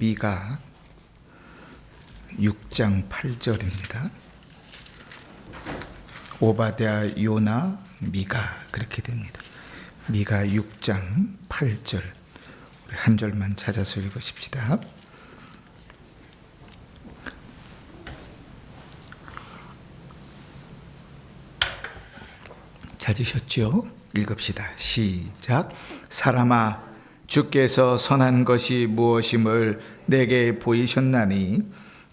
미가 6장 8절입니다. 오바댜, 요나, 미가 그렇게 됩니다. 미가 6장 8절 우리 한 절만 찾아서 읽으십시다. 찾으셨죠? 읽읍시다. 시작. 사람아, 주께서 선한 것이 무엇임을 내게 보이셨나니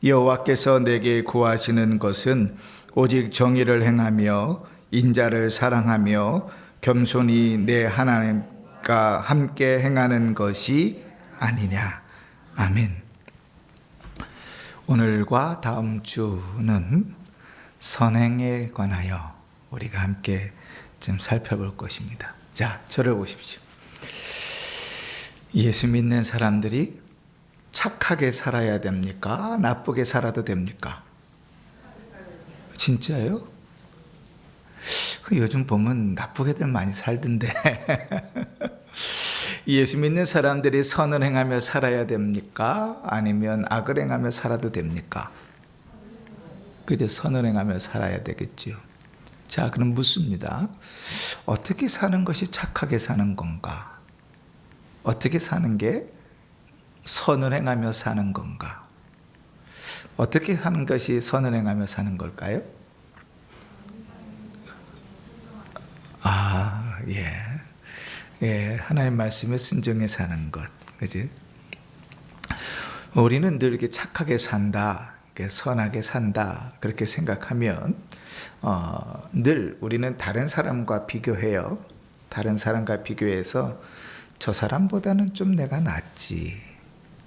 여호와께서 내게 구하시는 것은 오직 정의를 행하며 인자를 사랑하며 겸손히 내 하나님과 함께 행하는 것이 아니냐. 아멘. 오늘과 다음 주는 선행에 관하여 우리가 함께 좀 살펴볼 것입니다. 자, 저를 보십시오. 예수 믿는 사람들이 착하게 살아야 됩니까? 나쁘게 살아도 됩니까? 진짜요? 요즘 보면 나쁘게들 많이 살던데 예수 믿는 사람들이 선을 행하며 살아야 됩니까? 아니면 악을 행하며 살아도 됩니까? 그저 선을 행하며 살아야 되겠죠. 자, 그럼 묻습니다. 어떻게 사는 것이 착하게 사는 건가? 어떻게 사는 게 선을 행하며 사는 건가? 어떻게 사는 것이 선을 행하며 사는 걸까요? 예, 하나님 말씀에 순종해 사는 것, 그지? 우리는 늘 이렇게 착하게 산다, 이렇게 선하게 산다, 그렇게 생각하면 늘 우리는 다른 사람과 비교해요. 다른 사람과 비교해서 저 사람보다는 좀 내가 낫지.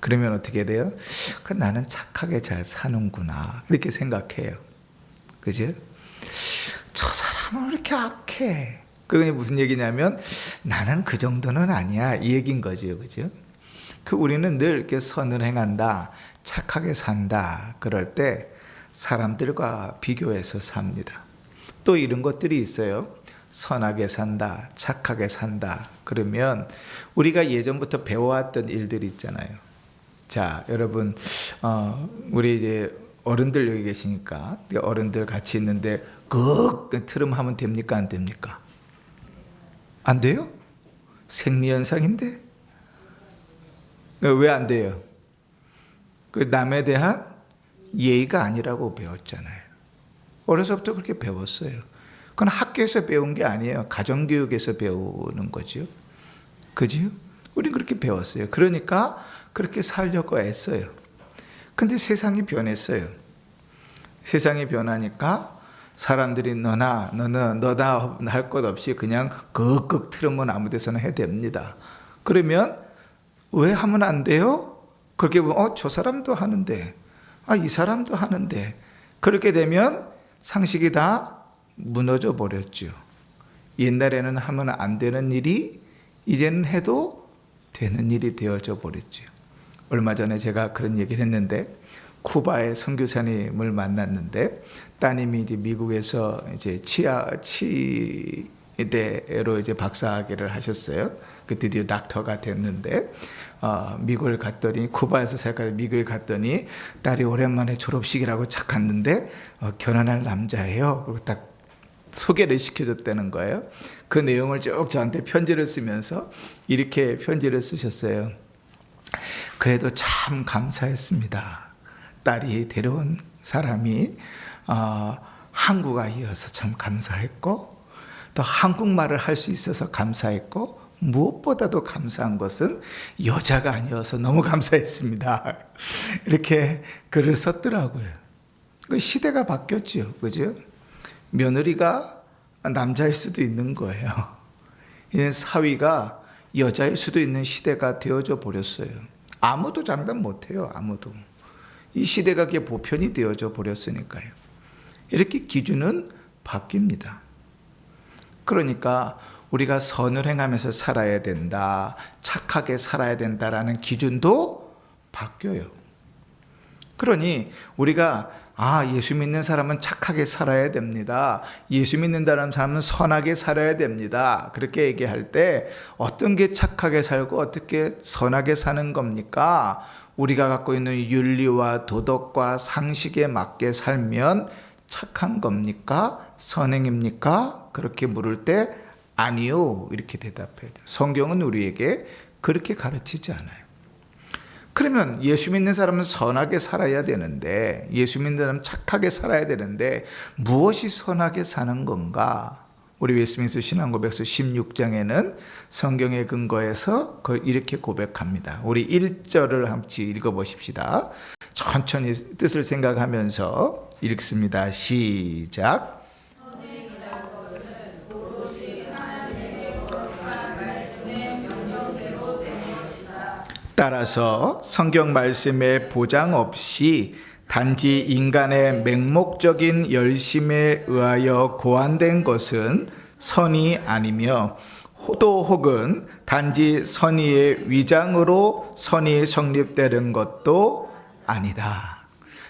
그러면 어떻게 돼요? 나는 착하게 잘 사는구나, 이렇게 생각해요. 그죠? 저 사람은 왜 이렇게 악해? 그게 무슨 얘기냐면 나는 그 정도는 아니야, 이 얘기인 거죠. 그죠? 우리는 늘 이렇게 선을 행한다, 착하게 산다, 그럴 때 사람들과 비교해서 삽니다. 또 이런 것들이 있어요. 선하게 산다, 착하게 산다, 그러면 우리가 예전부터 배워왔던 일들이 있잖아요. 자, 여러분, 우리 이제 어른들 여기 계시니까 어른들 같이 있는데 트름하면 됩니까, 안 됩니까? 안 돼요? 생리현상인데? 왜 안 돼요? 남에 대한 예의가 아니라고 배웠잖아요. 어려서부터 그렇게 배웠어요. 그건 학교에서 배운 게 아니에요. 가정교육에서 배우는 거죠. 그죠? 우린 그렇게 배웠어요. 그러니까 그렇게 살려고 애써요. 근데 세상이 변했어요. 세상이 변하니까 사람들이 너나 할 것 없이 그냥 끄끄 틀으면 아무 데서나 해야 됩니다. 그러면 왜 하면 안 돼요? 그렇게 보면 저 사람도 하는데, 이 사람도 하는데, 그렇게 되면 상식이 다 무너져 버렸죠. 옛날에는 하면 안 되는 일이 이제는 해도 되는 일이 되어져 버렸죠. 얼마 전에 제가 그런 얘기를 했는데, 쿠바의 선교사님을 만났는데 따님이 이제 미국에서 이제 치대로 이제 박사학위를 하셨어요. 드디어 닥터가 됐는데 미국을 갔더니, 쿠바에서 살까 미국에 갔더니 딸이 오랜만에 졸업식이라고 착 갔는데 결혼할 남자예요. 그리고 딱 소개를 시켜줬다는 거예요. 그 내용을 쭉 저한테 편지를 쓰면서 이렇게 편지를 쓰셨어요. 그래도 참 감사했습니다. 딸이 데려온 사람이 한국 아이여서 참 감사했고, 또 한국말을 할 수 있어서 감사했고, 무엇보다도 감사한 것은 여자가 아니어서 너무 감사했습니다. 이렇게 글을 썼더라고요. 그 시대가 바뀌었죠. 그죠? 며느리가 남자일 수도 있는 거예요. 이제 사위가 여자일 수도 있는 시대가 되어져 버렸어요. 아무도 장담 못해요. 아무도. 이 시대가 그게 보편이 되어져 버렸으니까요. 이렇게 기준은 바뀝니다. 그러니까 우리가 선을 행하면서 살아야 된다, 착하게 살아야 된다라는 기준도 바뀌어요. 그러니 우리가 예수 믿는 사람은 착하게 살아야 됩니다, 예수 믿는다는 사람은 선하게 살아야 됩니다, 그렇게 얘기할 때 어떤 게 착하게 살고 어떻게 선하게 사는 겁니까? 우리가 갖고 있는 윤리와 도덕과 상식에 맞게 살면 착한 겁니까? 선행입니까? 그렇게 물을 때 아니요, 이렇게 대답해야 돼요. 성경은 우리에게 그렇게 가르치지 않아요. 그러면 예수 믿는 사람은 선하게 살아야 되는데, 예수 믿는 사람은 착하게 살아야 되는데 무엇이 선하게 사는 건가? 우리 웨스트민스터 신앙고백서 16장에는 성경에 근거해서 이렇게 고백합니다. 우리 1절을 함께 읽어보십시다. 천천히 뜻을 생각하면서 읽습니다. 시작. 따라서 성경 말씀에 보장 없이 단지 인간의 맹목적인 열심에 의하여 고안된 것은 선이 아니며 또 혹은 단지 선의의 위장으로 선이 성립되는 것도 아니다.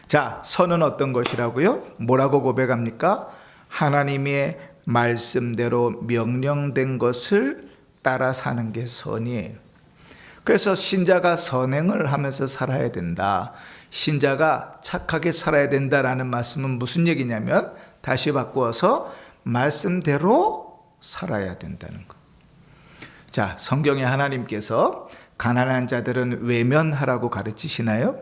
자, 선은 어떤 것이라고요? 뭐라고 고백합니까? 하나님의 말씀대로 명령된 것을 따라 사는 게 선이에요. 그래서 신자가 선행을 하면서 살아야 된다. 신자가 착하게 살아야 된다라는 말씀은 무슨 얘기냐면 다시 바꾸어서 말씀대로 살아야 된다는 것. 자, 성경에 하나님께서 가난한 자들은 외면하라고 가르치시나요?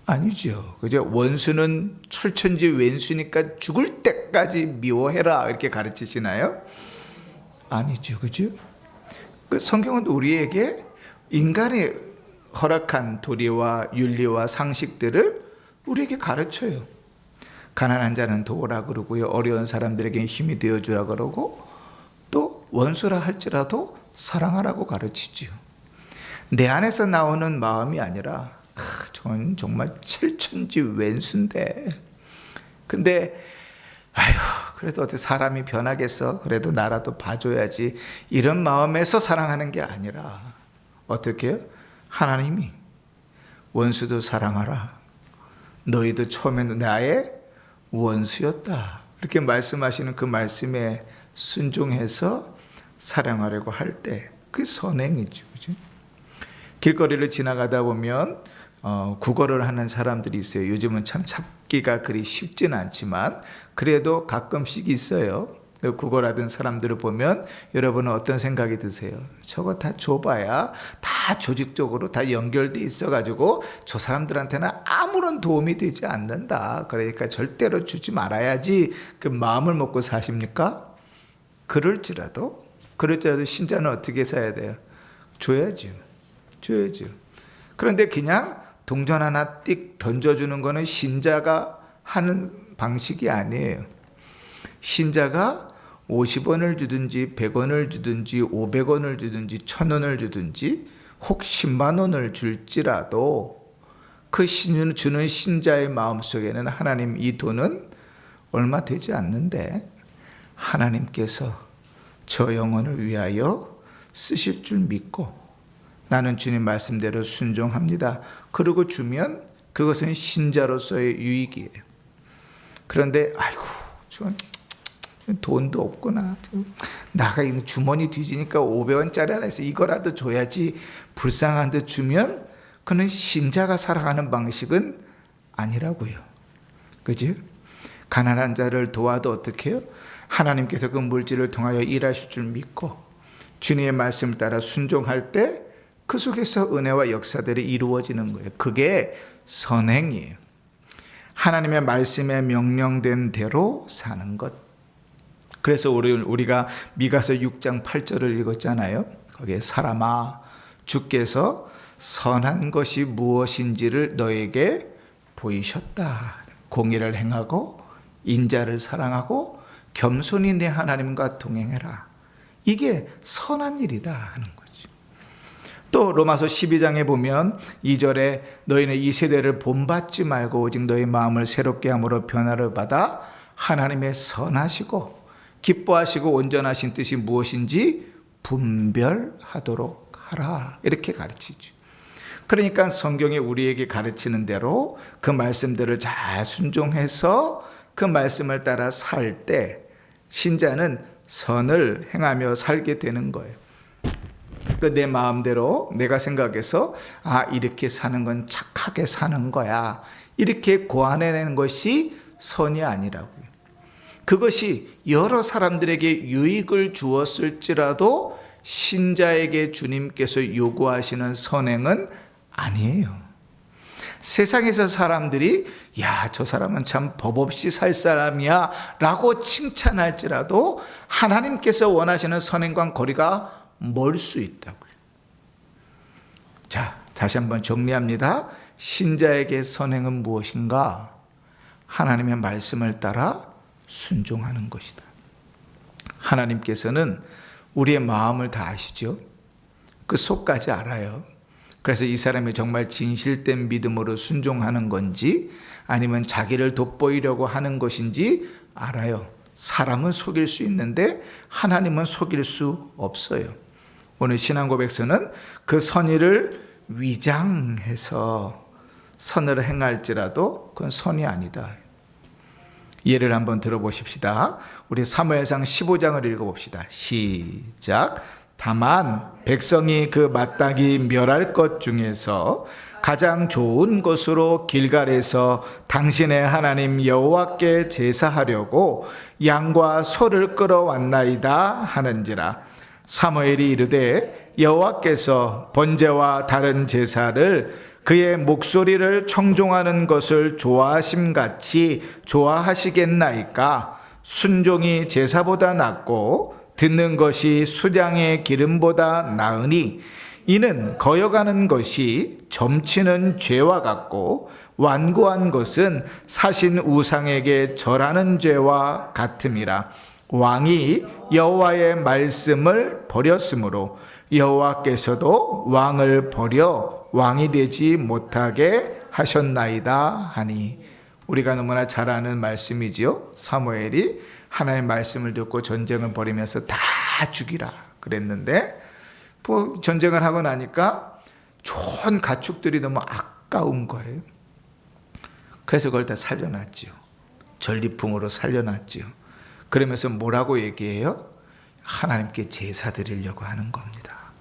아니죠. 그죠? 원수는 철천지 왼수니까 죽을 때까지 미워해라 이렇게 가르치시나요? 아니죠. 그죠? 그 성경은 우리에게 인간의 허락한 도리와 윤리와 상식들을 우리에게 가르쳐요. 가난한 자는 도우라 그러고요. 어려운 사람들에게 힘이 되어주라 그러고 또 원수라 할지라도 사랑하라고 가르치지요. 내 안에서 나오는 마음이 아니라 저는 정말 철천지 왼수인데 근데 아휴 그래도 어떻게 사람이 변하겠어? 그래도 나라도 봐줘야지. 이런 마음에서 사랑하는 게 아니라 어떻게 해요? 하나님이 원수도 사랑하라. 너희도 처음에는 나의 원수였다. 이렇게 말씀하시는 그 말씀에 순종해서 사랑하려고 할 때 그게 선행이죠. 그죠? 길거리를 지나가다 보면 구걸을 하는 사람들이 있어요. 요즘은 참 잡기가 그리 쉽지는 않지만 그래도 가끔씩 있어요. 구걸하던 사람들을 보면 여러분은 어떤 생각이 드세요? 저거 다 줘봐야 다 조직적으로 다 연결돼 있어가지고 저 사람들한테는 아무런 도움이 되지 않는다. 그러니까 절대로 주지 말아야지 그 마음을 먹고 사십니까? 그럴지라도 신자는 어떻게 사야 돼요? 줘야죠. 그런데 그냥 동전 하나 띡 던져주는 거는 신자가 하는 방식이 아니에요. 신자가 50원을 주든지 100원을 주든지 500원을 주든지 1000원을 주든지 혹 10만 원을 줄지라도 그 주는 신자의 마음속에는 하나님 이 돈은 얼마 되지 않는데 하나님께서 저 영혼을 위하여 쓰실 줄 믿고 나는 주님 말씀대로 순종합니다. 그러고 주면 그것은 신자로서의 유익이에요. 그런데 아이고 저 돈도 없구나. 나가 있는 주머니 뒤지니까 500원짜리 하나 있어. 이거라도 줘야지. 불쌍한 데 주면 그는 신자가 살아가는 방식은 아니라고요. 그죠? 가난한 자를 도와도 어떻게 해요? 하나님께서 그 물질을 통하여 일하실 줄 믿고 주님의 말씀을 따라 순종할 때 그 속에서 은혜와 역사들이 이루어지는 거예요. 그게 선행이에요. 하나님의 말씀에 명령된 대로 사는 것. 그래서 우리가 미가서 6장 8절을 읽었잖아요. 거기에 사람아 주께서 선한 것이 무엇인지를 너에게 보이셨다. 공의를 행하고 인자를 사랑하고 겸손히 내 하나님과 동행해라. 이게 선한 일이다 하는 거죠. 또 로마서 12장에 보면 2절에 너희는 이 세대를 본받지 말고 오직 너희 마음을 새롭게 함으로 변화를 받아 하나님의 선하시고 기뻐하시고 온전하신 뜻이 무엇인지 분별하도록 하라. 이렇게 가르치죠. 그러니까 성경이 우리에게 가르치는 대로 그 말씀들을 잘 순종해서 그 말씀을 따라 살 때 신자는 선을 행하며 살게 되는 거예요. 내 마음대로 내가 생각해서 이렇게 사는 건 착하게 사는 거야, 이렇게 고안해내는 것이 선이 아니라고요. 그것이 여러 사람들에게 유익을 주었을지라도 신자에게 주님께서 요구하시는 선행은 아니에요. 세상에서 사람들이 저 사람은 참 법 없이 살 사람이야 라고 칭찬할지라도 하나님께서 원하시는 선행과 거리가 멀 수 있다고요. 자, 다시 한번 정리합니다. 신자에게 선행은 무엇인가? 하나님의 말씀을 따라 순종하는 것이다. 하나님께서는 우리의 마음을 다 아시죠? 그 속까지 알아요. 그래서 이 사람이 정말 진실된 믿음으로 순종하는 건지 아니면 자기를 돋보이려고 하는 것인지 알아요. 사람은 속일 수 있는데 하나님은 속일 수 없어요. 오늘 신앙고백서는 그 선의를 위장해서 선을 행할지라도 그건 선이 아니다. 예를 한번 들어보십시다. 우리 사무엘상 15장을 읽어봅시다. 시작. 다만 백성이 그 마땅히 멸할 것 중에서 가장 좋은 것으로 길갈에서 당신의 하나님 여호와께 제사하려고 양과 소를 끌어왔나이다 하는지라. 사무엘이 이르되 여호와께서 번제와 다른 제사를 그의 목소리를 청종하는 것을 좋아하심같이 좋아하시겠나이까? 순종이 제사보다 낫고 듣는 것이 수장의 기름보다 나으니 이는 거여가는 것이 점치는 죄와 같고 완고한 것은 사신 우상에게 절하는 죄와 같음이라. 왕이 여호와의 말씀을 버렸으므로 여호와께서도 왕을 버려 왕이 되지 못하게 하셨나이다 하니. 우리가 너무나 잘 아는 말씀이지요. 사무엘이 하나님의 말씀을 듣고 전쟁을 벌이면서 다 죽이라 그랬는데 전쟁을 하고 나니까 좋은 가축들이 너무 아까운 거예요. 그래서 그걸 다 살려놨죠. 전리품으로 살려놨죠. 그러면서 뭐라고 얘기해요? 하나님께 제사 드리려고 하는 겁니다.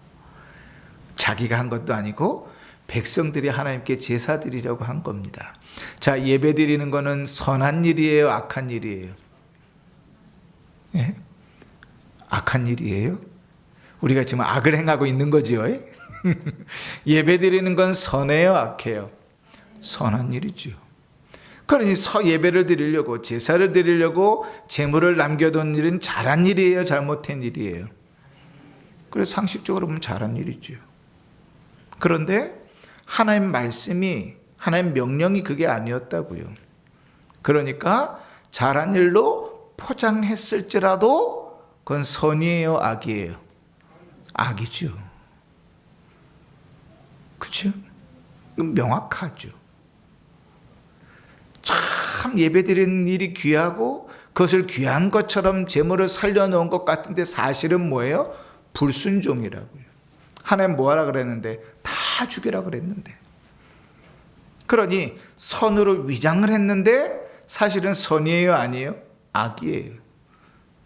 자기가 한 것도 아니고 백성들이 하나님께 제사 드리려고 한 겁니다. 자, 예배 드리는 거는 선한 일이에요, 악한 일이에요? 예? 악한 일이에요? 우리가 지금 악을 행하고 있는 거지요. 예배 드리는 건 선해요, 악해요? 선한 일이죠. 그러니 예배를 드리려고, 제사를 드리려고 재물을 남겨둔 일은 잘한 일이에요, 잘못한 일이에요? 그래서 상식적으로 보면 잘한 일이죠. 그런데 하나님 말씀이, 하나님 명령이 그게 아니었다고요. 그러니까 잘한 일로 포장했을지라도 그건 선이에요, 악이에요? 악이죠. 그렇죠? 명확하죠. 참 예배드리는 일이 귀하고 그것을 귀한 것처럼 재물을 살려놓은 것 같은데 사실은 뭐예요? 불순종이라고요. 하나님 뭐하라 그랬는데? 다 죽이라 그랬는데. 그러니 선으로 위장을 했는데 사실은 선이에요, 아니에요? 악이에요.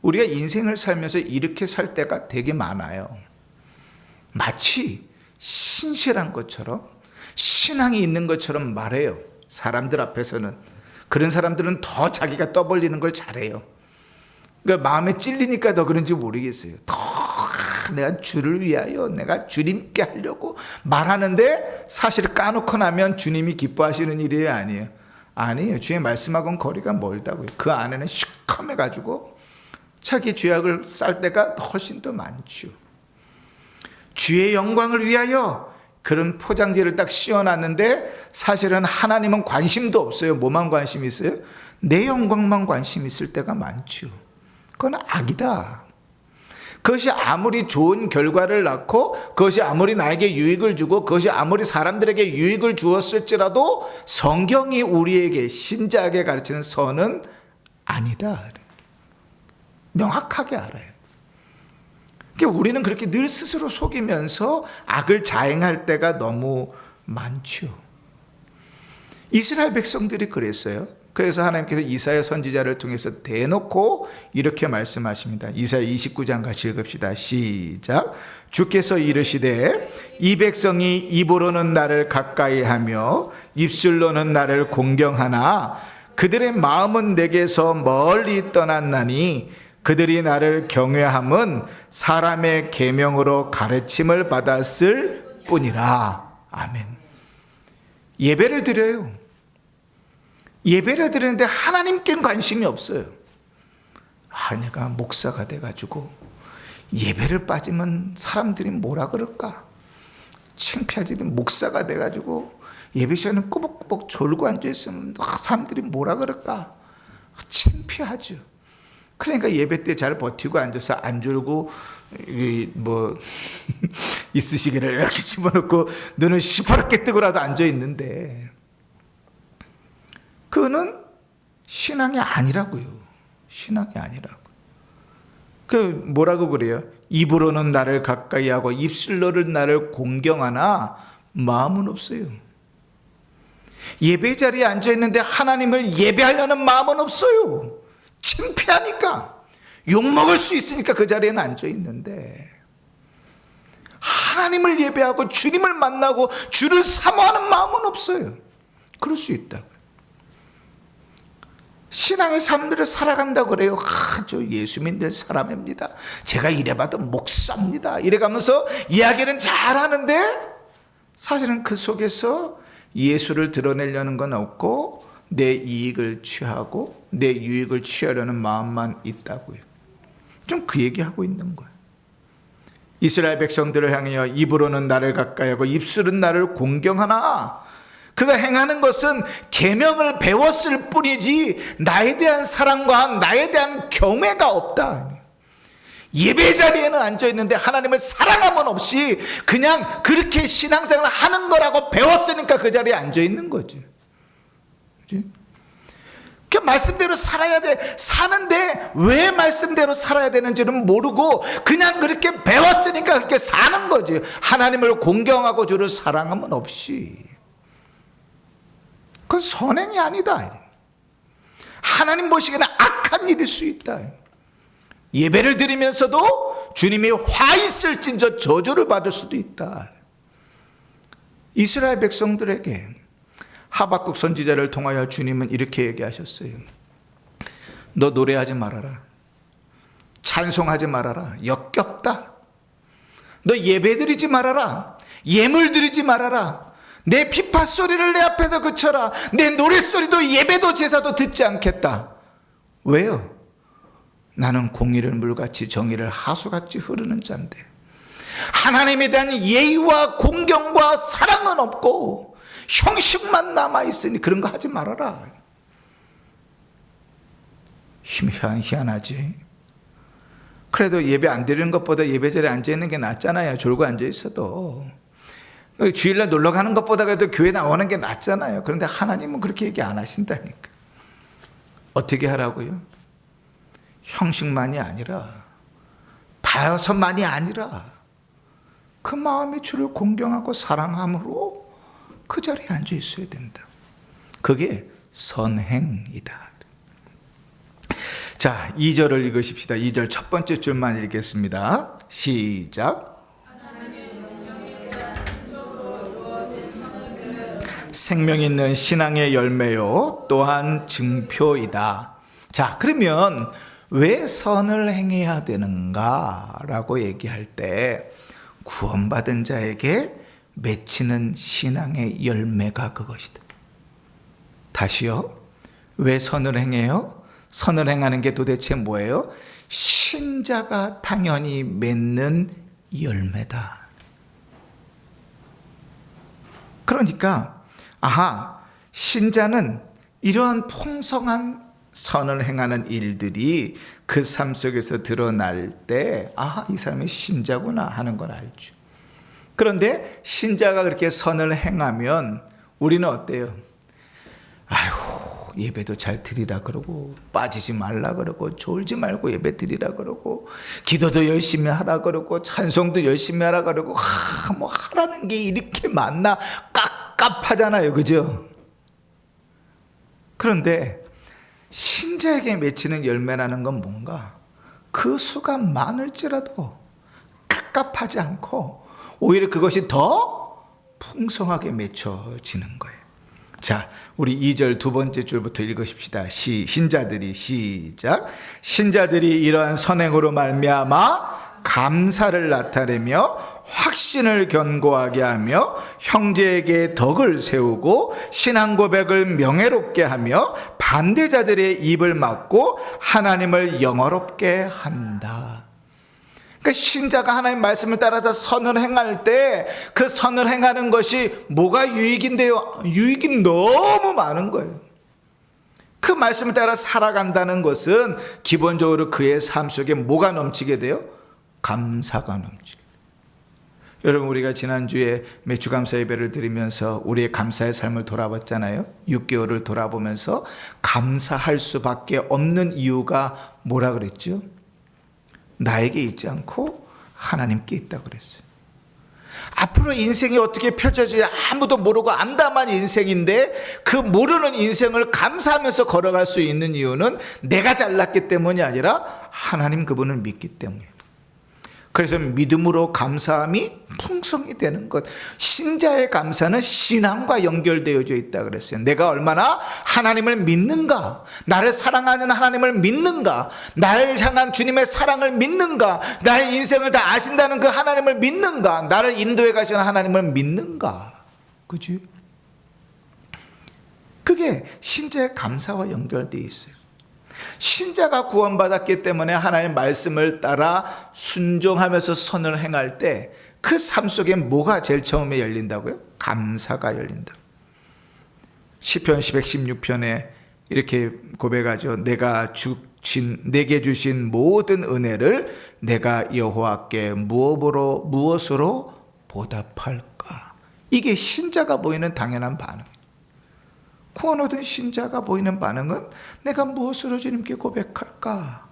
우리가 인생을 살면서 이렇게 살 때가 되게 많아요. 마치 신실한 것처럼, 신앙이 있는 것처럼 말해요. 사람들 앞에서는. 그런 사람들은 더 자기가 떠벌리는 걸 잘해요. 그러니까 마음에 찔리니까 더 그런지 모르겠어요. 더 내가 주를 위하여, 내가 주님께 하려고 말하는데 사실 까놓고 나면 주님이 기뻐하시는 일이에요, 아니에요? 아니에요. 주의 말씀하고는 거리가 멀다고요. 그 안에는 시커매가지고 자기 죄악을 쌀 때가 훨씬 더 많죠. 주의 영광을 위하여 그런 포장지를 딱 씌워놨는데 사실은 하나님은 관심도 없어요. 뭐만 관심이 있어요? 내 영광만 관심 있을 때가 많죠. 그건 악이다. 그것이 아무리 좋은 결과를 낳고 그것이 아무리 나에게 유익을 주고 그것이 아무리 사람들에게 유익을 주었을지라도 성경이 우리에게, 신자에게 가르치는 선은 아니다. 명확하게 알아요. 그러니까 우리는 그렇게 늘 스스로 속이면서 악을 자행할 때가 너무 많죠. 이스라엘 백성들이 그랬어요. 그래서 하나님께서 이사야 선지자를 통해서 대놓고 이렇게 말씀하십니다. 이사야 29장 같이 읽읍시다. 시작. 주께서 이르시되 이 백성이 입으로는 나를 가까이 하며 입술로는 나를 공경하나 그들의 마음은 내게서 멀리 떠났나니 그들이 나를 경외함은 사람의 계명으로 가르침을 받았을 뿐이라. 아멘. 예배를 드려요. 예배를 드리는데 하나님께는 관심이 없어요. 내가 목사가 돼가지고 예배를 빠지면 사람들이 뭐라 그럴까? 창피하지. 목사가 돼가지고 예배 시간에 꾸벅꾸벅 졸고 앉아있으면 사람들이 뭐라 그럴까? 창피하죠. 그러니까 예배 때 잘 버티고 앉아서 안 졸고 이쑤시개를 이렇게 집어넣고 눈을 시퍼렇게 뜨고라도 앉아있는데 그거는 신앙이 아니라고요. 신앙이 아니라고. 뭐라고 그래요? 입으로는 나를 가까이 하고 입술로는 나를 공경하나 마음은 없어요. 예배 자리에 앉아있는데 하나님을 예배하려는 마음은 없어요. 창피하니까. 욕먹을 수 있으니까 그 자리에는 앉아있는데 하나님을 예배하고 주님을 만나고 주를 사모하는 마음은 없어요. 그럴 수 있다고요. 신앙의 삶들을 살아간다고 그래요. 저 예수 믿는 사람입니다. 제가 이래봐도 목사입니다. 이래가면서 이야기는 잘하는데 사실은 그 속에서 예수를 드러내려는 건 없고 내 이익을 취하고 내 유익을 취하려는 마음만 있다고요. 좀 그 얘기하고 있는 거예요. 이스라엘 백성들을 향하여 입으로는 나를 가까이 하고 입술은 나를 공경하나 그가 행하는 것은 계명을 배웠을 뿐이지 나에 대한 사랑과 나에 대한 경외가 없다. 예배 자리에는 앉아있는데 하나님을 사랑함은 없이 그냥 그렇게 신앙생활을 하는 거라고 배웠으니까 그 자리에 앉아있는 거지. 그 말씀대로 살아야 돼. 사는데 왜 말씀대로 살아야 되는지는 모르고 그냥 그렇게 배웠으니까 그렇게 사는 거지. 하나님을 공경하고 주를 사랑함은 없이. 그건 선행이 아니다. 하나님 보시기에는 악한 일일 수 있다. 예배를 드리면서도 주님이 화 있을진저 저주를 받을 수도 있다. 이스라엘 백성들에게 하박국 선지자를 통하여 주님은 이렇게 얘기하셨어요. 너 노래하지 말아라. 찬송하지 말아라. 역겹다. 너 예배 드리지 말아라. 예물 드리지 말아라. 내 비파 소리를 내 앞에서 그쳐라. 내 노랫소리도 예배도 제사도 듣지 않겠다. 왜요? 나는 공의를 물같이 정의를 하수같이 흐르는 자인데 하나님에 대한 예의와 공경과 사랑은 없고 형식만 남아있으니 그런 거 하지 말아라. 희한하지. 그래도 예배 안 드리는 것보다 예배 자리에 앉아있는 게 낫잖아요. 졸고 앉아있어도. 주일날 놀러 가는 것보다 그래도 교회 나오는 게 낫잖아요. 그런데 하나님은 그렇게 얘기 안 하신다니까. 어떻게 하라고요? 형식만이 아니라 다여섯만이 아니라 그 마음이 주를 공경하고 사랑함으로 그 자리에 앉아 있어야 된다. 그게 선행이다. 자, 2절을 읽으십시다. 2절 첫 번째 줄만 읽겠습니다. 시작. 생명 있는 신앙의 열매요 또한 증표이다. 자, 그러면 왜 선을 행해야 되는가 라고 얘기할 때 구원받은 자에게 맺히는 신앙의 열매가 그것이다. 다시요. 왜 선을 행해요? 선을 행하는 게 도대체 뭐예요? 신자가 당연히 맺는 열매다. 그러니까 신자는 이러한 풍성한 선을 행하는 일들이 그 삶 속에서 드러날 때 이 사람이 신자구나 하는 걸 알죠. 그런데 신자가 그렇게 선을 행하면 우리는 어때요? 예배도 잘 드리라 그러고 빠지지 말라 그러고 졸지 말고 예배 드리라 그러고 기도도 열심히 하라 그러고 찬송도 열심히 하라 그러고 하라는 게 이렇게 많나 깝깝하잖아요. 그죠? 그런데 신자에게 맺히는 열매라는 건 뭔가? 그 수가 많을지라도 갑갑하지 않고 오히려 그것이 더 풍성하게 맺혀지는 거예요. 자, 우리 2절 두 번째 줄부터 읽으십시다. 신자들이 시작. 신자들이 이러한 선행으로 말미암아 감사를 나타내며 확신을 견고하게 하며 형제에게 덕을 세우고 신앙 고백을 명예롭게 하며 반대자들의 입을 막고 하나님을 영화롭게 한다. 그러니까 신자가 하나님 말씀을 따라서 선을 행할 때 그 선을 행하는 것이 뭐가 유익인데요? 유익이 너무 많은 거예요. 그 말씀을 따라 살아간다는 것은 기본적으로 그의 삶 속에 뭐가 넘치게 돼요? 감사가 넘치게. 여러분, 우리가 지난주에 매주감사 예배를 드리면서 우리의 감사의 삶을 돌아봤잖아요. 6개월을 돌아보면서 감사할 수밖에 없는 이유가 뭐라 그랬죠? 나에게 있지 않고 하나님께 있다고 그랬어요. 앞으로 인생이 어떻게 펼쳐질지 아무도 모르고 암담한 인생인데 그 모르는 인생을 감사하면서 걸어갈 수 있는 이유는 내가 잘났기 때문이 아니라 하나님 그분을 믿기 때문이에요. 그래서 믿음으로 감사함이 풍성이 되는 것. 신자의 감사는 신앙과 연결되어져 있다 그랬어요. 내가 얼마나 하나님을 믿는가, 나를 사랑하는 하나님을 믿는가, 나를 향한 주님의 사랑을 믿는가, 나의 인생을 다 아신다는 그 하나님을 믿는가, 나를 인도해 가시는 하나님을 믿는가. 그치? 그게 신자의 감사와 연결되어 있어요. 신자가 구원받았기 때문에 하나님의 말씀을 따라 순종하면서 선을 행할 때 그 삶 속에 뭐가 제일 처음에 열린다고요? 감사가 열린다. 시편 116편에 이렇게 고백하죠. 내게 주신 모든 은혜를 내가 여호와께 무엇으로 보답할까? 이게 신자가 보이는 당연한 반응. 구원 얻은 신자가 보이는 반응은 내가 무엇으로 주님께 고백할까?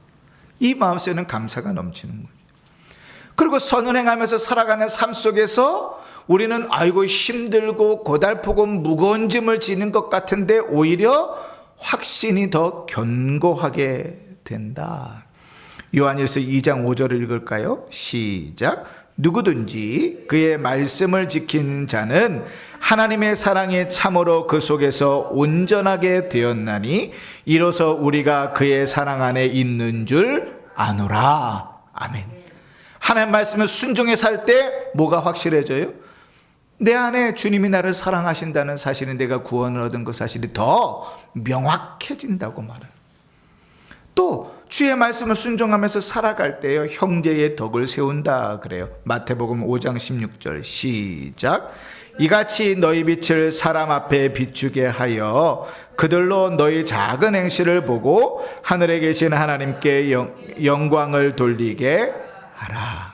이 마음속에는 감사가 넘치는 거죠. 그리고 선을 행하면서 살아가는 삶 속에서 우리는 아이고 힘들고 고달프고 무거운 짐을 지는 것 같은데 오히려 확신이 더 견고하게 된다. 요한일서 2장 5절을 읽을까요? 시작. 누구든지 그의 말씀을 지키는 자는 하나님의 사랑에 참으로 그 속에서 온전하게 되었나니 이로써 우리가 그의 사랑 안에 있는 줄 아노라. 아멘. 하나님 말씀을 순종해 살 때 뭐가 확실해져요? 내 안에 주님이 나를 사랑하신다는 사실이, 내가 구원을 얻은 그 사실이 더 명확해진다고 말해요. 또 주의 말씀을 순종하면서 살아갈 때요, 형제의 덕을 세운다 그래요. 마태복음 5장 16절 시작. 이같이 너희 빛을 사람 앞에 비추게 하여 그들로 너희 작은 행실을 보고 하늘에 계신 하나님께 영광을 돌리게 하라.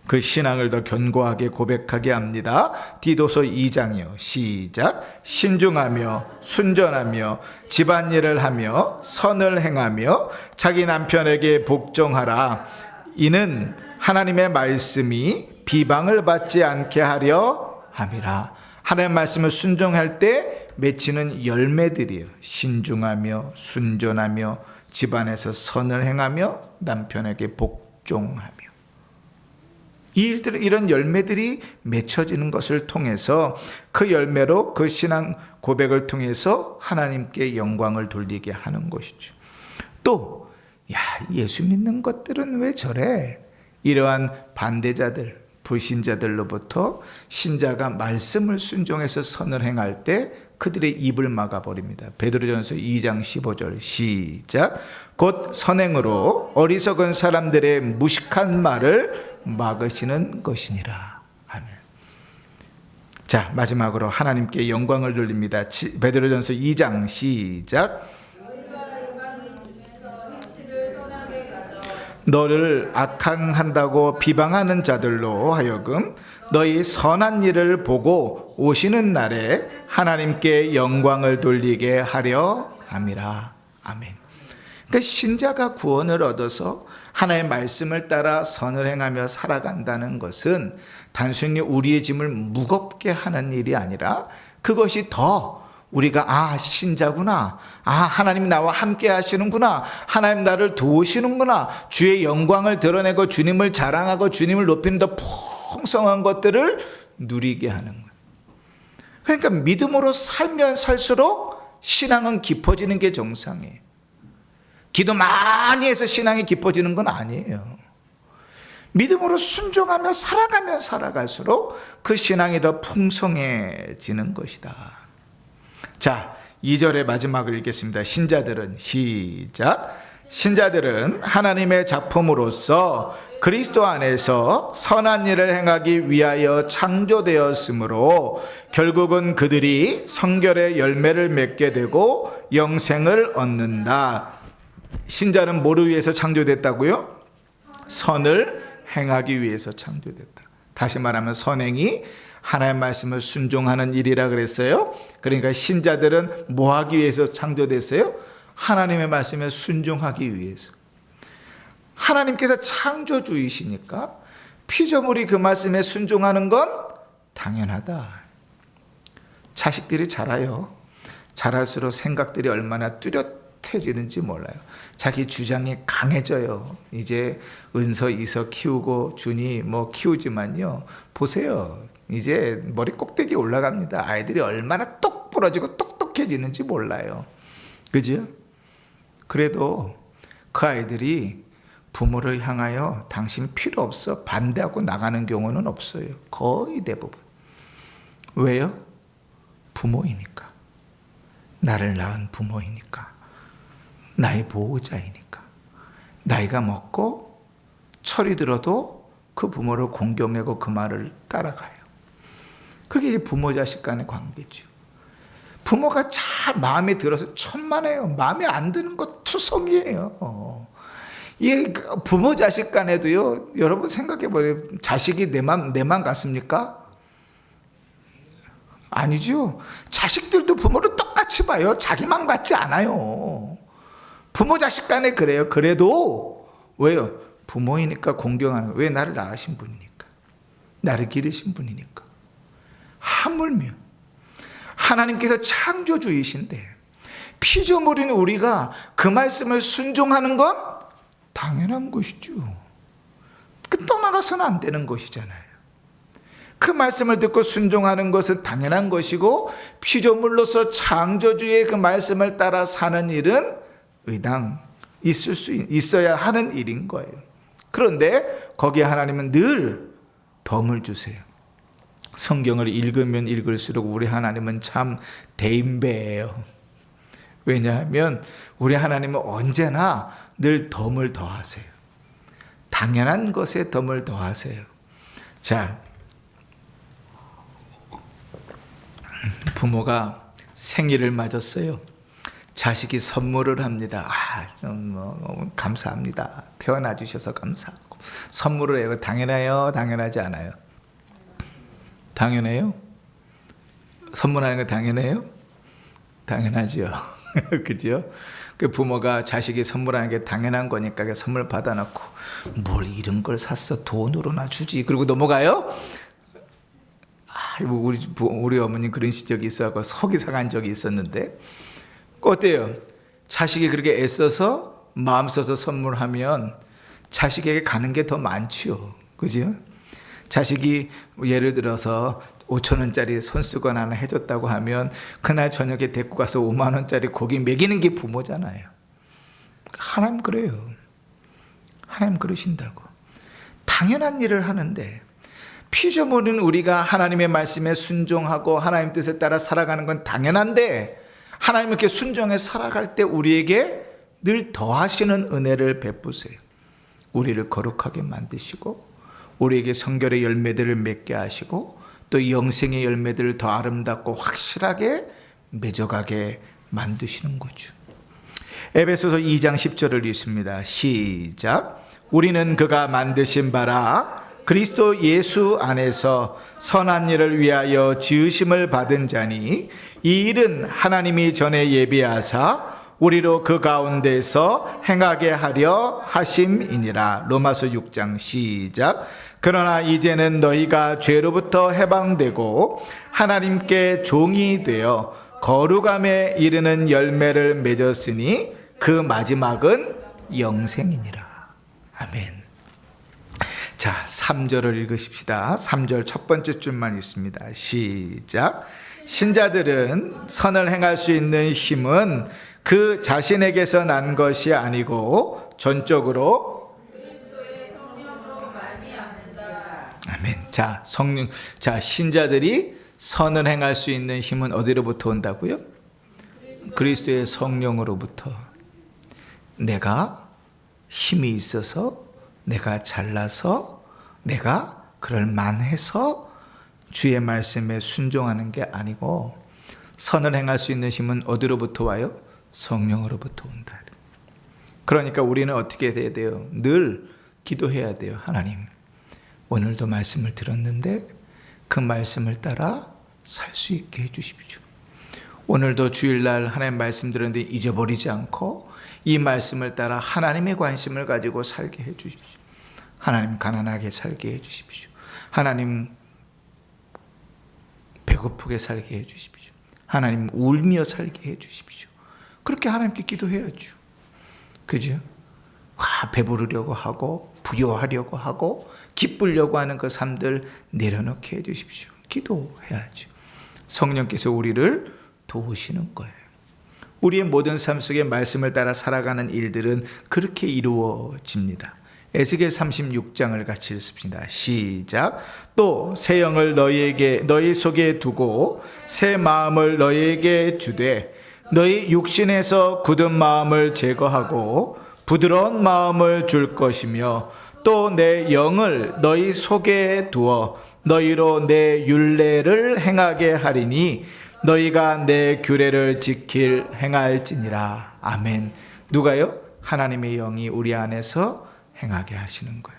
그 신앙을 더 견고하게 고백하게 합니다. 디도서 2장이요. 시작. 신중하며 순전하며 집안일을 하며 선을 행하며 자기 남편에게 복종하라. 이는 하나님의 말씀이 비방을 받지 않게 하려 함이라. 하나님의 말씀을 순종할 때 맺히는 열매들이에요. 신중하며 순전하며 집안에서 선을 행하며 남편에게 복종하며. 이런 열매들이 맺혀지는 것을 통해서 그 열매로 그 신앙 고백을 통해서 하나님께 영광을 돌리게 하는 것이죠. 또 예수 믿는 것들은 왜 저래? 이러한 반대자들, 불신자들로부터 신자가 말씀을 순종해서 선을 행할 때 그들의 입을 막아버립니다. 베드로전서 2장 15절 시작. 곧 선행으로 어리석은 사람들의 무식한 말을 막으시는 것이니라. 아멘. 자, 마지막으로 하나님께 영광을 돌립니다. 베드로전서 2장 시작. 너를 악항한다고 비방하는 자들로 하여금 너희 선한 일을 보고 오시는 날에 하나님께 영광을 돌리게 하려 함이라. 아멘. 그러니까 신자가 구원을 얻어서 하나님의 말씀을 따라 선을 행하며 살아간다는 것은 단순히 우리의 짐을 무겁게 하는 일이 아니라 그것이 더 우리가 신자구나, 하나님 나와 함께 하시는구나, 하나님 나를 도우시는구나, 주의 영광을 드러내고 주님을 자랑하고 주님을 높이는 더 풍성한 것들을 누리게 하는 거예요. 그러니까 믿음으로 살면 살수록 신앙은 깊어지는 게 정상이에요. 기도 많이 해서 신앙이 깊어지는 건 아니에요. 믿음으로 순종하며 살아가면 살아갈수록 그 신앙이 더 풍성해지는 것이다. 자, 2절의 마지막을 읽겠습니다. 신자들은, 시작. 신자들은 하나님의 작품으로서 그리스도 안에서 선한 일을 행하기 위하여 창조되었으므로 결국은 그들이 성결의 열매를 맺게 되고 영생을 얻는다. 신자는 뭐를 위해서 창조됐다고요? 선을 행하기 위해서 창조됐다. 다시 말하면 선행이 하나님의 말씀을 순종하는 일이라 그랬어요. 그러니까 신자들은 뭐 하기 위해서 창조됐어요? 하나님의 말씀에 순종하기 위해서. 하나님께서 창조주이시니까 피조물이 그 말씀에 순종하는 건 당연하다. 자식들이 자라요. 자랄수록 생각들이 얼마나 뚜렷해지는지 몰라요. 자기 주장이 강해져요. 이제 은서, 이서 키우고 준이 뭐 키우지만요, 보세요. 이제 머리 꼭대기에 올라갑니다. 아이들이 얼마나 똑 부러지고 똑똑해지는지 몰라요. 그죠? 그래도 그 아이들이 부모를 향하여 당신 필요 없어 반대하고 나가는 경우는 없어요. 거의 대부분. 왜요? 부모이니까. 나를 낳은 부모이니까. 나의 보호자이니까. 나이가 먹고 철이 들어도 그 부모를 공경하고 그 말을 따라가요. 그게 부모 자식 간의 관계죠. 부모가 잘 마음에 들어서 천만에요. 마음에 안 드는 거 투성이에요. 이 부모 자식 간에도요, 여러분 생각해봐요. 자식이 내 맘 같습니까? 아니죠. 자식들도 부모를 똑같이 봐요. 자기 맘 같지 않아요. 부모 자식 간에 그래요. 그래도 왜요? 부모이니까 공경하는 거예요. 왜? 나를 낳으신 분이니까. 나를 기르신 분이니까. 하물며 하나님께서 창조주이신데 피조물인 우리가 그 말씀을 순종하는 건 당연한 것이죠. 떠나가서는 안 되는 것이잖아요. 그 말씀을 듣고 순종하는 것은 당연한 것이고, 피조물로서 창조주의 그 말씀을 따라 사는 일은 의당 있어야 하는 일인 거예요. 그런데 거기에 하나님은 늘 덤을 주세요. 성경을 읽으면 읽을수록 우리 하나님은 참 대인배예요. 왜냐하면 우리 하나님은 언제나 늘 덤을 더하세요. 당연한 것에 덤을 더하세요. 자, 부모가 생일을 맞았어요. 자식이 선물을 합니다. 감사합니다. 태어나 주셔서 감사하고. 선물을 해요. 당연해요? 당연하지 않아요? 당연해요? 선물하는 거 당연해요? 당연하죠. 그죠? 그 부모가 자식이 선물하는 게 당연한 거니까 선물 받아놓고 뭘 이런 걸 샀어? 돈으로나 주지. 그리고 넘어가요? 우리 어머니 그런 적이 있어서 속이 상한 적이 있었는데, 어때요? 자식이 그렇게 애써서 마음 써서 선물하면 자식에게 가는 게 더 많지요. 그죠? 자식이 예를 들어서 5,000원짜리 손수건 하나 해줬다고 하면 그날 저녁에 데리고 가서 5만 원짜리 고기 먹이는 게 부모잖아요. 하나님 그래요. 하나님 그러신다고. 당연한 일을 하는데, 피조물은 우리가 하나님의 말씀에 순종하고 하나님 뜻에 따라 살아가는 건 당연한데, 하나님 이렇게 순종해 살아갈 때 우리에게 늘 더하시는 은혜를 베푸세요. 우리를 거룩하게 만드시고 우리에게 성결의 열매들을 맺게 하시고 또 영생의 열매들을 더 아름답고 확실하게 맺어가게 만드시는 거죠. 에베소서 2장 10절을 읽습니다. 시작. 우리는 그가 만드신 바라 그리스도 예수 안에서 선한 일을 위하여 지으심을 받은 자니 이 일은 하나님이 전에 예비하사 우리로 그 가운데서 행하게 하려 하심이니라. 로마서 6장 시작. 그러나 이제는 너희가 죄로부터 해방되고 하나님께 종이 되어 거룩함에 이르는 열매를 맺었으니 그 마지막은 영생이니라. 아멘. 자, 3절을 읽으십시다. 3절 첫 번째 줄만 있습니다. 시작. 신자들은 선을 행할 수 있는 힘은 그 자신에게서 난 것이 아니고 전적으로 아멘. 자, 신자들이 선을 행할 수 있는 힘은 어디로부터 온다고요? 그리스도의 성령으로부터. 내가 힘이 있어서, 내가 잘나서, 내가 그럴 만해서 주의 말씀에 순종하는 게 아니고, 선을 행할 수 있는 힘은 어디로부터 와요? 성령으로부터 온다. 그러니까 우리는 어떻게 해야 돼요? 늘 기도해야 돼요. 하나님, 오늘도 말씀을 들었는데 그 말씀을 따라 살 수 있게 해주십시오. 오늘도 주일날 하나님 말씀 들었는데 잊어버리지 않고 이 말씀을 따라 하나님의 관심을 가지고 살게 해주십시오. 하나님, 가난하게 살게 해주십시오. 하나님, 배고프게 살게 해주십시오. 하나님, 울며 살게 해주십시오. 그렇게 하나님께 기도해야죠. 그죠? 배부르려고 하고 부여하려고 하고 기쁘려고 하는 그 삶들 내려놓게 해주십시오. 기도해야죠. 성령께서 우리를 도우시는 거예요. 우리의 모든 삶 속에 말씀을 따라 살아가는 일들은 그렇게 이루어집니다. 에스겔 36장을 같이 읽습니다. 시작. 또 새 영을 너희 속에 두고 새 마음을 너희에게 주되 너희 육신에서 굳은 마음을 제거하고 부드러운 마음을 줄 것이며 또 내 영을 너희 속에 두어 너희로 내 율례를 행하게 하리니 너희가 내 규례를 행할지니라. 아멘. 누가요? 하나님의 영이 우리 안에서 행하게 하시는 거예요.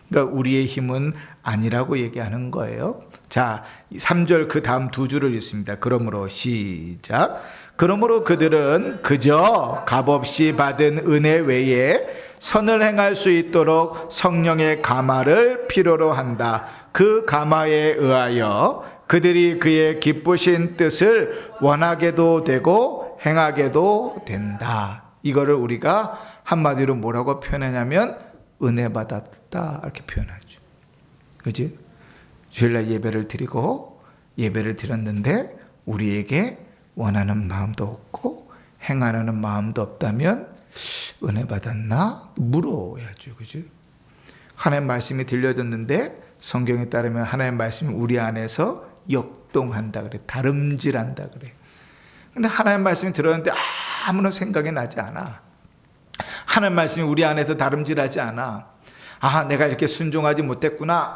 그러니까 우리의 힘은 아니라고 얘기하는 거예요. 자, 3절 그 다음 두 줄을 읽습니다. 그러므로 시작. 그러므로 그들은 그저 값없이 받은 은혜 외에 선을 행할 수 있도록 성령의 감화를 필요로 한다. 그 감화에 의하여 그들이 그의 기쁘신 뜻을 원하게도 되고 행하게도 된다. 이거를 우리가 한마디로 뭐라고 표현하냐면 은혜 받았다 이렇게 표현하죠. 그지? 주일날 예배를 드렸는데 우리에게 원하는 마음도 없고 행하려는 마음도 없다면 은혜 받았나? 물어야죠. 그죠? 하나님 말씀이 들려졌는데 성경에 따르면 하나님 말씀이 우리 안에서 역동한다 그래. 다름질한다 그래. 근데 하나님 말씀이 들었는데 아무런 생각이 나지 않아. 하나님 말씀이 우리 안에서 다름질하지 않아. 내가 이렇게 순종하지 못했구나.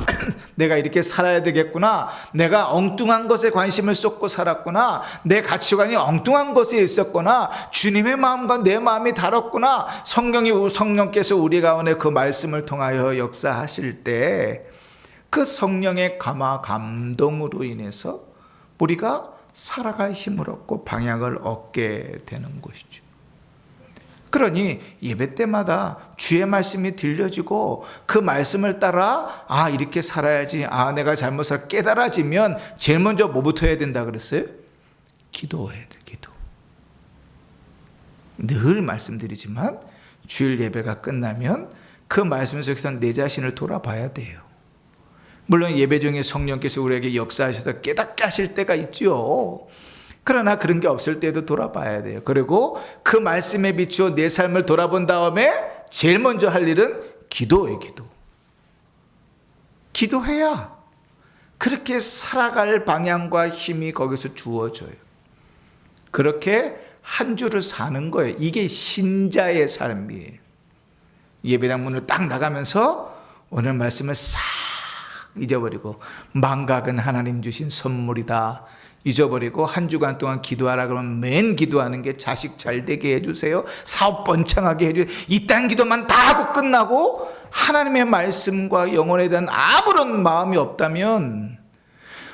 내가 이렇게 살아야 되겠구나. 내가 엉뚱한 것에 관심을 쏟고 살았구나. 내 가치관이 엉뚱한 것에 있었구나. 주님의 마음과 내 마음이 다랐구나. 성령께서 우리 가운데 그 말씀을 통하여 역사하실 때 그 성령의 감화 감동으로 인해서 우리가 살아갈 힘을 얻고 방향을 얻게 되는 것이죠. 그러니 예배 때마다 주의 말씀이 들려지고 그 말씀을 따라 이렇게 살아야지, 내가 잘못 깨달아지면 제일 먼저 뭐부터 해야 된다 그랬어요? 기도해야 돼. 기도. 늘 말씀드리지만 주일 예배가 끝나면 그 말씀 속에서 내 자신을 돌아봐야 돼요. 물론 예배 중에 성령께서 우리에게 역사하셔서 깨닫게 하실 때가 있죠. 그러나 그런 게 없을 때도 돌아봐야 돼요. 그리고 그 말씀에 비추어 내 삶을 돌아본 다음에 제일 먼저 할 일은 기도예요. 기도해야 그렇게 살아갈 방향과 힘이 거기서 주어져요. 그렇게 한 주를 사는 거예요. 이게 신자의 삶이에요. 예배당 문을 딱 나가면서 오늘 말씀을 싹 잊어버리고, 망각은 하나님 주신 선물이다 잊어버리고, 한 주간 동안 기도하라 그러면 맨 기도하는 게 자식 잘 되게 해주세요, 사업 번창하게 해주세요, 이딴 기도만 다 하고 끝나고 하나님의 말씀과 영혼에 대한 아무런 마음이 없다면,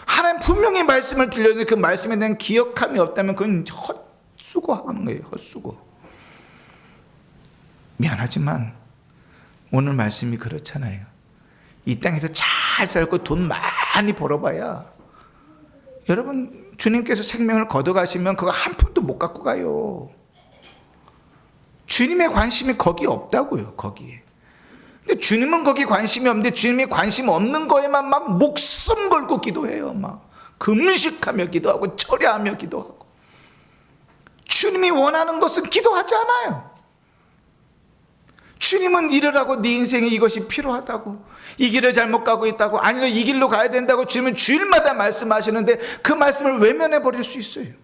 하나님 분명히 말씀을 들려주는데 그 말씀에 대한 기억함이 없다면 그건 헛수고하는 거예요. 헛수고. 미안하지만 오늘 말씀이 그렇잖아요. 이 땅에서 잘 살고 돈 많이 벌어봐야, 여러분 주님께서 생명을 걷어가시면 그거 한 푼도 못 갖고 가요. 주님의 관심이 거기 없다고요, 거기에. 근데 주님은 거기 관심이 없는데 주님이 관심 없는 거에만 막 목숨 걸고 기도해요. 막 금식하며 기도하고 철야하며 기도하고. 주님이 원하는 것은 기도하지 않아요. 주님은 이러라고 네 인생에 이것이 필요하다고, 이 길을 잘못 가고 있다고, 아니면 이 길로 가야 된다고 주님은 주일마다 말씀하시는데 그 말씀을 외면해 버릴 수 있어요.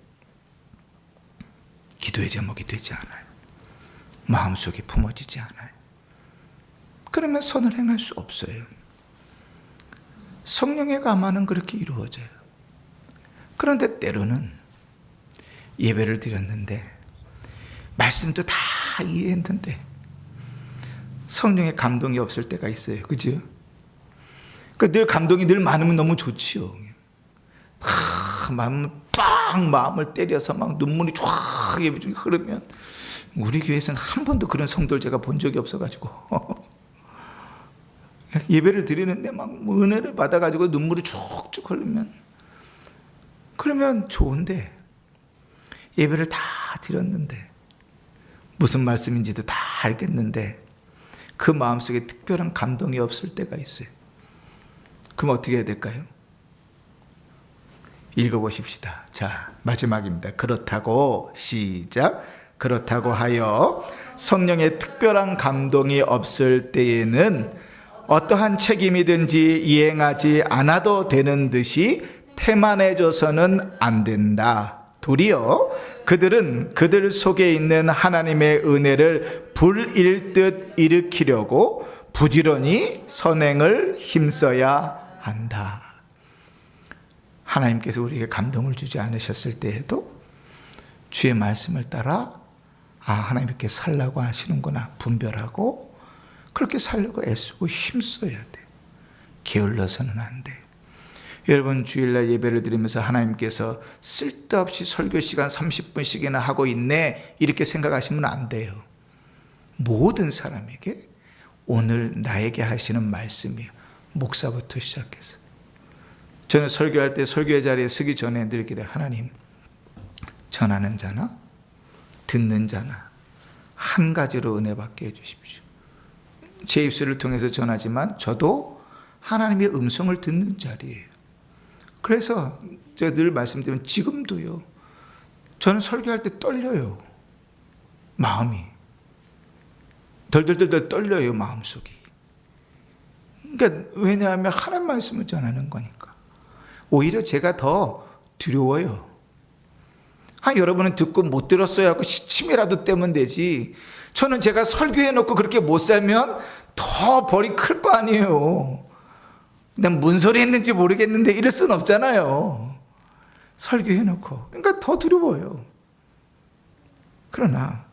기도의 제목이 되지 않아요. 마음속에 품어지지 않아요. 그러면 선을 행할 수 없어요. 성령의 감화는 그렇게 이루어져요. 그런데 때로는 예배를 드렸는데 말씀도 다 이해했는데 성령의 감동이 없을 때가 있어요. 그죠? 늘 감동이 늘 많으면 너무 좋지요. 마음을 때려서 막 눈물이 쫙 흐르면, 우리 교회에서는 한 번도 그런 성도를 제가 본 적이 없어가지고 예배를 드리는데 막 은혜를 받아가지고 눈물이 쭉쭉 흐르면, 그러면 좋은데 예배를 다 드렸는데 무슨 말씀인지도 다 알겠는데 그 마음속에 특별한 감동이 없을 때가 있어요. 그럼 어떻게 해야 될까요? 읽어보십시다. 자, 마지막입니다. 그렇다고, 시작. 그렇다고 하여 성령의 특별한 감동이 없을 때에는 어떠한 책임이든지 이행하지 않아도 되는 듯이 태만해져서는 안 된다. 도리어 그들은 그들 속에 있는 하나님의 은혜를 불일듯 일으키려고 부지런히 선행을 힘써야 한다. 하나님께서 우리에게 감동을 주지 않으셨을 때에도 주의 말씀을 따라 하나님 이렇게 살라고 하시는구나 분별하고 그렇게 살려고 애쓰고 힘써야 돼. 게을러서는 안 돼. 여러분, 주일날 예배를 드리면서 하나님께서 쓸데없이 설교 시간 30분씩이나 하고 있네 이렇게 생각하시면 안 돼요. 모든 사람에게 오늘 나에게 하시는 말씀이에요. 목사부터 시작해서. 저는 설교할 때 설교의 자리에 서기 전에 늘 기도해요. 하나님, 전하는 자나 듣는 자나 한 가지로 은혜 받게 해주십시오. 제 입술을 통해서 전하지만 저도 하나님의 음성을 듣는 자리예요. 그래서 제가 늘 말씀드리면 지금도요, 저는 설교할 때 떨려요. 마음이 덜덜덜 떨려요. 마음속이. 그러니까 왜냐하면 하나님 말씀을 전하는 거니까. 오히려 제가 더 두려워요. 여러분은 듣고 못 들었어야 하고 시침이라도 떼면 되지. 저는 제가 설교해놓고 그렇게 못 살면 더 벌이 클 거 아니에요. 난 뭔 소리 했는지 모르겠는데 이럴 수는 없잖아요. 설교해놓고. 그러니까 더 두려워요. 그러나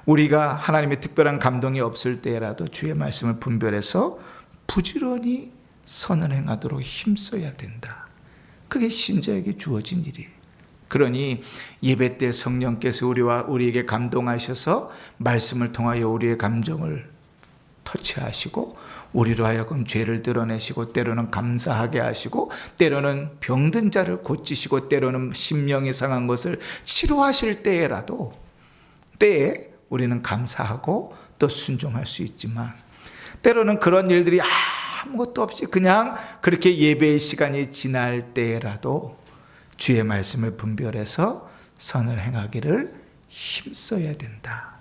우리가 하나님의 특별한 감동이 없을 때라도 주의 말씀을 분별해서 부지런히 선을 행하도록 힘써야 된다. 그게 신자에게 주어진 일이에요. 그러니 예배 때 성령께서 우리에게 감동하셔서 말씀을 통하여 우리의 감정을 터치하시고 우리로 하여금 죄를 드러내시고 때로는 감사하게 하시고 때로는 병든 자를 고치시고 때로는 심령이 상한 것을 치료하실 때에라도 때에 우리는 감사하고 또 순종할 수 있지만 때로는 그런 일들이 아무것도 없이 그냥 그렇게 예배의 시간이 지날 때라도 주의 말씀을 분별해서 선을 행하기를 힘써야 된다.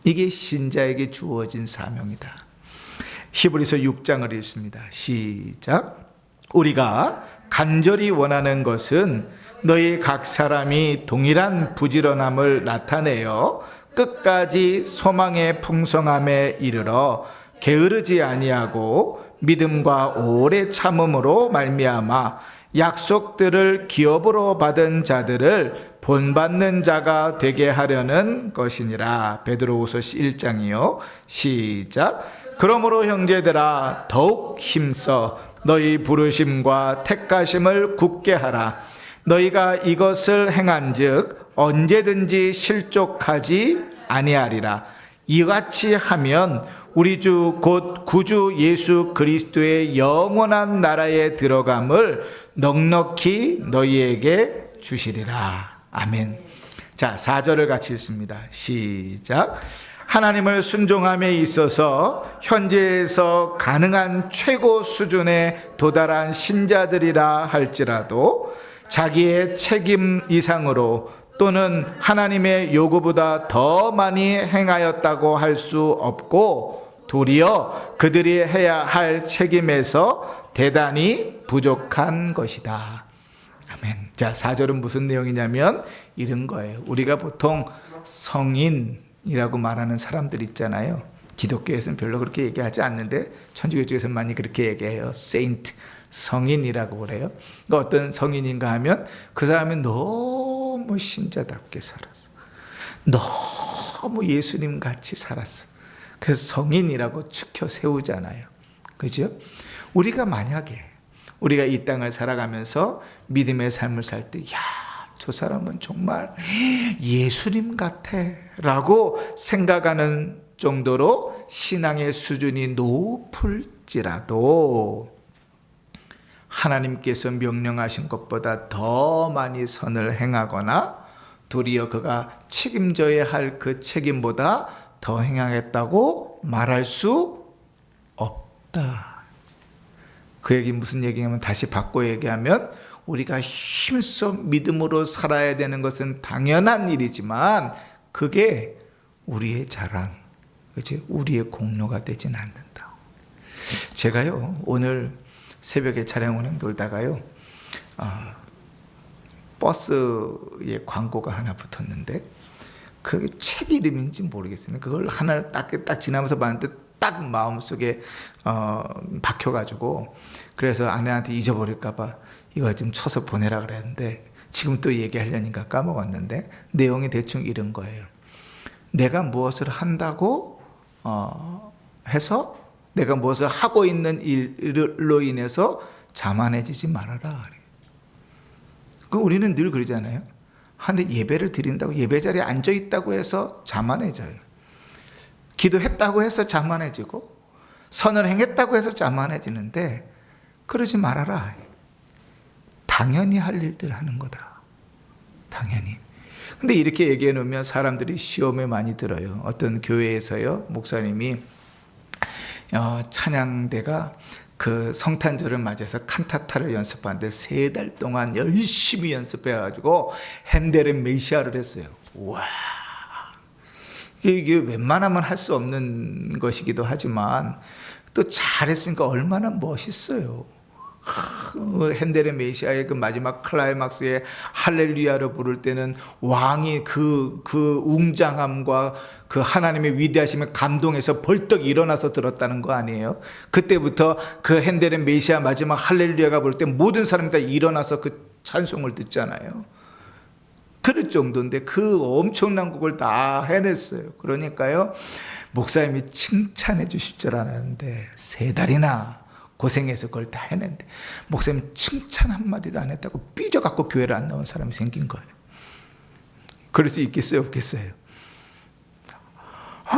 이게 신자에게 주어진 사명이다. 히브리서 6장을 읽습니다. 시작. 우리가 간절히 원하는 것은 너희 각 사람이 동일한 부지런함을 나타내어 끝까지 소망의 풍성함에 이르러 게으르지 아니하고 믿음과 오래 참음으로 말미암아 약속들을 기업으로 받은 자들을 본받는 자가 되게 하려는 것이니라. 베드로후서 1장이요. 시작. 그러므로 형제들아 더욱 힘써 너희 부르심과 택하심을 굳게 하라. 너희가 이것을 행한즉 언제든지 실족하지 아니하리라. 이같이 하면 우리 주 곧 구주 예수 그리스도의 영원한 나라에 들어감을 넉넉히 너희에게 주시리라. 아멘. 자, 4절을 같이 읽습니다. 시작. 하나님을 순종함에 있어서 현재에서 가능한 최고 수준에 도달한 신자들이라 할지라도 자기의 책임 이상으로 또는 하나님의 요구보다 더 많이 행하였다고 할 수 없고 도리어 그들이 해야 할 책임에서 대단히 부족한 것이다. 아멘. 자, 4절은 무슨 내용이냐면 이런 거예요. 우리가 보통 성인이라고 말하는 사람들 있잖아요. 기독교에서는 별로 그렇게 얘기하지 않는데 천주교 쪽에서는 많이 그렇게 얘기해요. 세인트, 성인이라고 그래요. 그러니까 어떤 성인인가 하면 그 사람이 너무 신자답게 살았어. 너무 예수님 같이 살았어. 그래서 성인이라고 추켜 세우잖아요. 그죠? 우리가 만약에 우리가 이 땅을 살아가면서 믿음의 삶을 살 때, 야, 저 사람은 정말 예수님 같아 라고 생각하는 정도로 신앙의 수준이 높을지라도 하나님께서 명령하신 것보다 더 많이 선을 행하거나 도리어 그가 책임져야 할 그 책임보다 더 행하겠다고 말할 수 없다. 그 얘기 무슨 얘기냐면 다시 바꿔 얘기하면 우리가 힘써 믿음으로 살아야 되는 것은 당연한 일이지만 그게 우리의 자랑, 그치? 우리의 공로가 되진 않는다. 제가요 오늘 새벽에 차량 운행 돌다가요 버스에 광고가 하나 붙었는데 그게 책 이름인지 모르겠어요. 그걸 하나를 딱 지나면서 봤는데 딱 마음속에 박혀가지고 그래서 아내한테 잊어버릴까봐 이거 좀 쳐서 보내라 그랬는데 지금 또 얘기하려니까 까먹었는데 내용이 대충 이런 거예요. 내가 무엇을 한다고 해서 내가 무엇을 하고 있는 일로 인해서 자만해지지 말아라. 그 우리는 늘 그러잖아요. 근데 예배를 드린다고 예배 자리에 앉아 있다고 해서 자만해져요. 기도했다고 해서 자만해지고 선을 행했다고 해서 자만해지는데 그러지 말아라. 당연히 할 일들 하는 거다. 당연히. 근데 이렇게 얘기해 놓으면 사람들이 시험에 많이 들어요. 어떤 교회에서요 목사님이 찬양대가 그 성탄절을 맞아서 칸타타를 연습하는데 3달 동안 열심히 연습해가지고 핸델의 메시아를 했어요. 와, 이게 웬만하면 할 수 없는 것이기도 하지만 또 잘했으니까 얼마나 멋있어요. 핸델의 메시아의 그 마지막 클라이막스에 할렐루야를 부를 때는 왕이 그 웅장함과 그 하나님의 위대하심에 감동해서 벌떡 일어나서 들었다는 거 아니에요? 그때부터 그 핸델의 메시아 마지막 할렐루야가 부를 때 모든 사람이 다 일어나서 그 찬송을 듣잖아요. 그럴 정도인데 그 엄청난 곡을 다 해냈어요. 그러니까요 목사님이 칭찬해 주실 줄 알았는데 3달이나 고생해서 그걸 다 해냈는데 목사님 칭찬 한마디도 안 했다고 삐져갖고 교회를 안 나온 사람이 생긴 거예요. 그럴 수 있겠어요 없겠어요?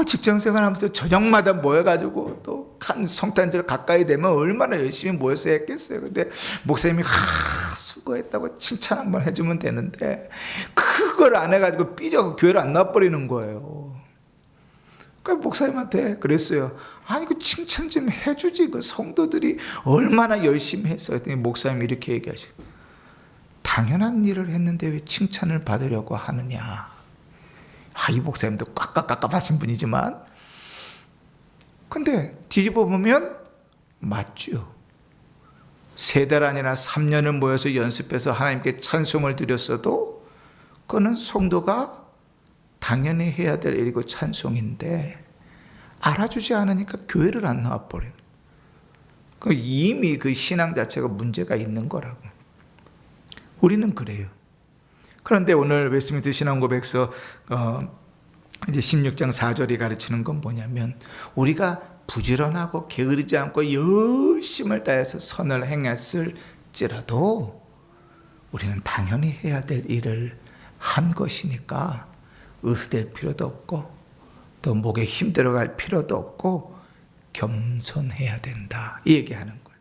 직장생활 하면서 저녁마다 모여가지고 또 성탄절 가까이 되면 얼마나 열심히 모여서 했겠어요. 근데 목사님이 수고했다고 칭찬 한번 해주면 되는데 그걸 안 해가지고 삐져갖고 교회를 안 나와버리는 거예요. 그러니까 목사님한테 그랬어요. 아니 그 칭찬 좀 해주지. 그 성도들이 얼마나 열심히 했어요. 그랬더니 목사님이 이렇게 얘기하시고 당연한 일을 했는데 왜 칭찬을 받으려고 하느냐. 이 목사님도 깝깝하신 분이지만 근데 뒤집어 보면 맞죠. 3달 아니라 3년을 모여서 연습해서 하나님께 찬송을 드렸어도 그거는 성도가 당연히 해야 될 일이고 찬송인데 알아주지 않으니까 교회를 안 나와버리는. 이미 그 신앙 자체가 문제가 있는 거라고. 우리는 그래요. 그런데 오늘 웨스트민스터 신앙고백서 이제 16장 4절이 가르치는 건 뭐냐면 우리가 부지런하고 게으르지 않고 열심을 다해서 선을 행했을지라도 우리는 당연히 해야 될 일을 한 것이니까 으스댈 필요도 없고 또 목에 힘 들어갈 필요도 없고 겸손해야 된다 이 얘기하는 거예요.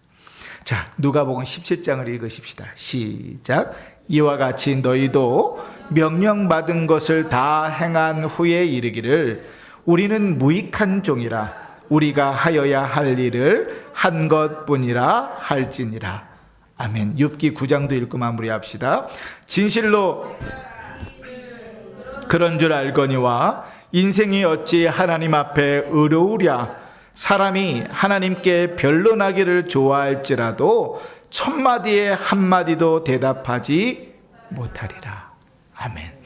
자, 누가복음 17장을 읽으십시다. 시작. 이와 같이 너희도 명령받은 것을 다 행한 후에 이르기를 우리는 무익한 종이라 우리가 하여야 할 일을 한 것뿐이라 할지니라. 아멘. 욥기 9장도 읽고 마무리합시다. 진실로 그런 줄 알거니와 인생이 어찌 하나님 앞에 의로우랴. 사람이 하나님께 변론하기를 좋아할지라도 천마디에 한마디도 대답하지 못하리라. 아멘.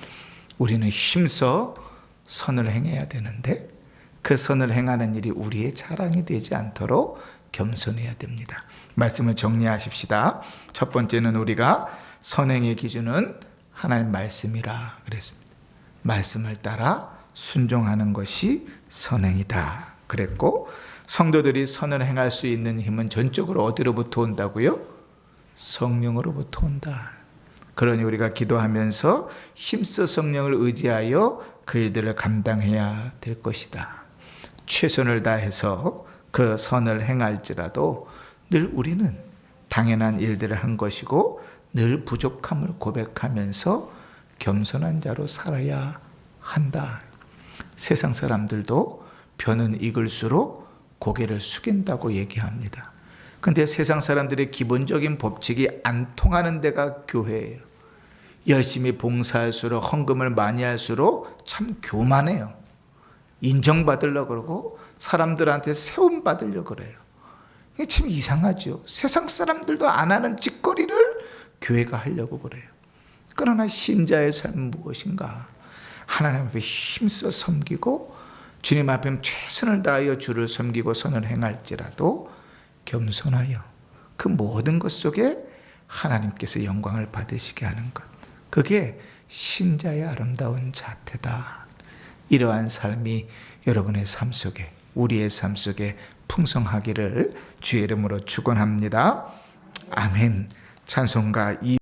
우리는 힘써 선을 행해야 되는데 그 선을 행하는 일이 우리의 자랑이 되지 않도록 겸손해야 됩니다. 말씀을 정리하십시다. 첫 번째는 우리가 선행의 기준은 하나님 말씀이라 그랬습니다. 말씀을 따라 순종하는 것이 선행이다 그랬고, 성도들이 선을 행할 수 있는 힘은 전적으로 어디로부터 온다고요? 성령으로부터 온다. 그러니 우리가 기도하면서 힘써 성령을 의지하여 그 일들을 감당해야 될 것이다. 최선을 다해서 그 선을 행할지라도 늘 우리는 당연한 일들을 한 것이고 늘 부족함을 고백하면서 겸손한 자로 살아야 한다. 세상 사람들도 벼는 익을수록 고개를 숙인다고 얘기합니다. 근데 세상 사람들의 기본적인 법칙이 안 통하는 데가 교회예요. 열심히 봉사할수록, 헌금을 많이 할수록 참 교만해요. 인정받으려고 그러고 사람들한테 세움받으려고 그래요. 이게 참 이상하죠. 세상 사람들도 안 하는 짓거리를 교회가 하려고 그래요. 그러나 신자의 삶은 무엇인가? 하나님 앞에 힘써 섬기고 주님 앞에 최선을 다하여 주를 섬기고 선을 행할지라도 겸손하여 그 모든 것 속에 하나님께서 영광을 받으시게 하는 것, 그게 신자의 아름다운 자태다. 이러한 삶이 여러분의 삶 속에, 우리의 삶 속에 풍성하기를 주의 이름으로 축원합니다. 아멘. 찬송가